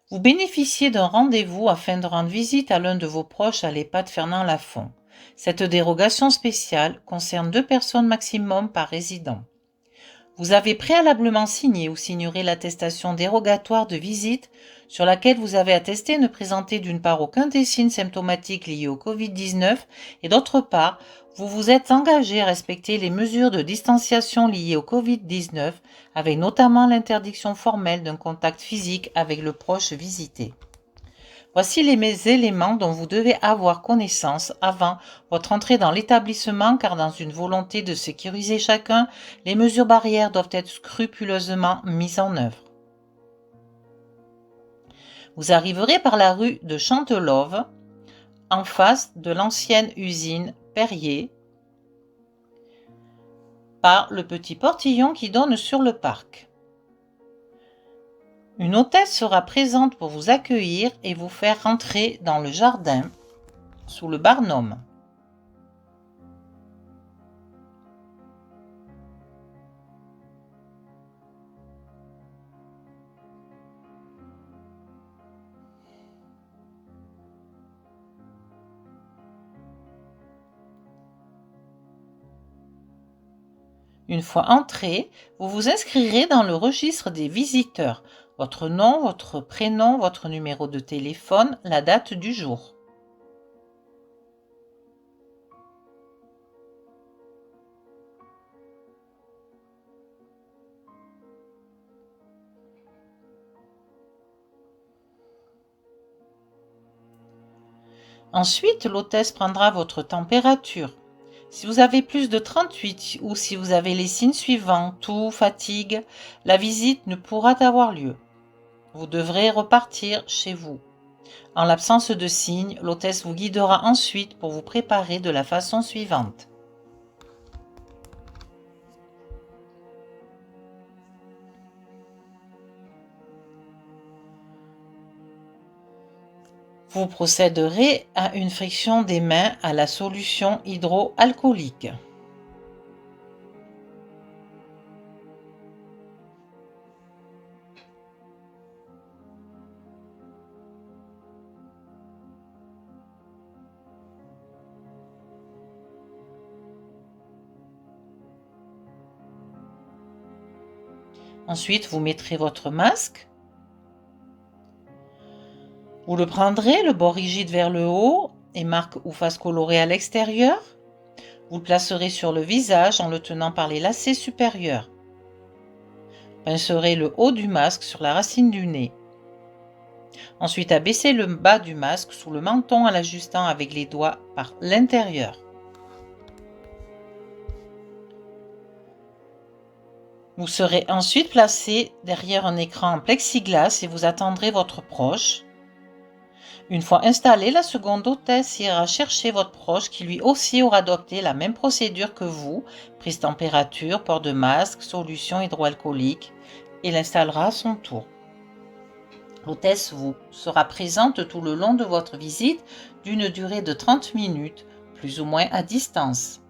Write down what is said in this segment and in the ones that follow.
Vous bénéficiez d'un rendez-vous afin de rendre visite à l'un de vos proches à l'EHPAD Fernand Lafont. Cette dérogation spéciale concerne 2 personnes maximum par résident. Vous avez préalablement signé ou signerez l'attestation dérogatoire de visite sur laquelle vous avez attesté ne présenter d'une part aucun des signes symptomatiques liés au Covid-19 et d'autre part, vous vous êtes engagé à respecter les mesures de distanciation liées au Covid-19 avec notamment l'interdiction formelle d'un contact physique avec le proche visité. Voici les éléments dont vous devez avoir connaissance avant votre entrée dans l'établissement car dans une volonté de sécuriser chacun, les mesures barrières doivent être scrupuleusement mises en œuvre. Vous arriverez par la rue de Chantelove, en face de l'ancienne usine Perrier, par le petit portillon qui donne sur le parc. Une hôtesse sera présente pour vous accueillir et vous faire rentrer dans le jardin sous le barnum. Une fois entré, vous vous inscrirez dans le registre des visiteurs, votre nom, votre prénom, votre numéro de téléphone, la date du jour. Ensuite, l'hôtesse prendra votre température. Si vous avez plus de 38 ou si vous avez les signes suivants, toux, fatigue, la visite ne pourra avoir lieu. Vous devrez repartir chez vous. En l'absence de signes, l'hôtesse vous guidera ensuite pour vous préparer de la façon suivante. Vous procéderez à une friction des mains à la solution hydroalcoolique. Ensuite, vous mettrez votre masque. Vous le prendrez, le bord rigide vers le haut et marque ou face colorée à l'extérieur. Vous le placerez sur le visage en le tenant par les lacets supérieurs. Pincerez le haut du masque sur la racine du nez. Ensuite, abaissez le bas du masque sous le menton en l'ajustant avec les doigts par l'intérieur. Vous serez ensuite placé derrière un écran en plexiglas et vous attendrez votre proche. Une fois installée, la seconde hôtesse ira chercher votre proche qui lui aussi aura adopté la même procédure que vous, prise température, port de masque, solution hydroalcoolique, et l'installera à son tour. L'hôtesse vous sera présente tout le long de votre visite d'une durée de 30 minutes, plus ou moins à distance.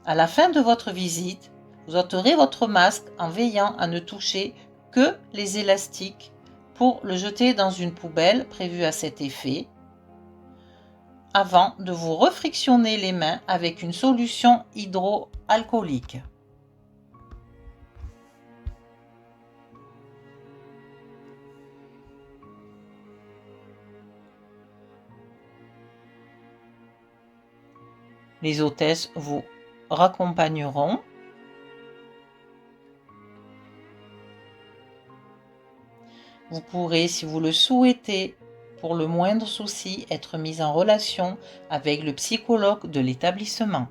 À la fin de votre visite, vous ôterez votre masque en veillant à ne toucher que les élastiques pour le jeter dans une poubelle prévue à cet effet, avant de vous refrictionner les mains avec une solution hydroalcoolique. Les hôtesses vous raccompagneront. Vous pourrez, si vous le souhaitez, pour le moindre souci, être mis en relation avec le psychologue de l'établissement.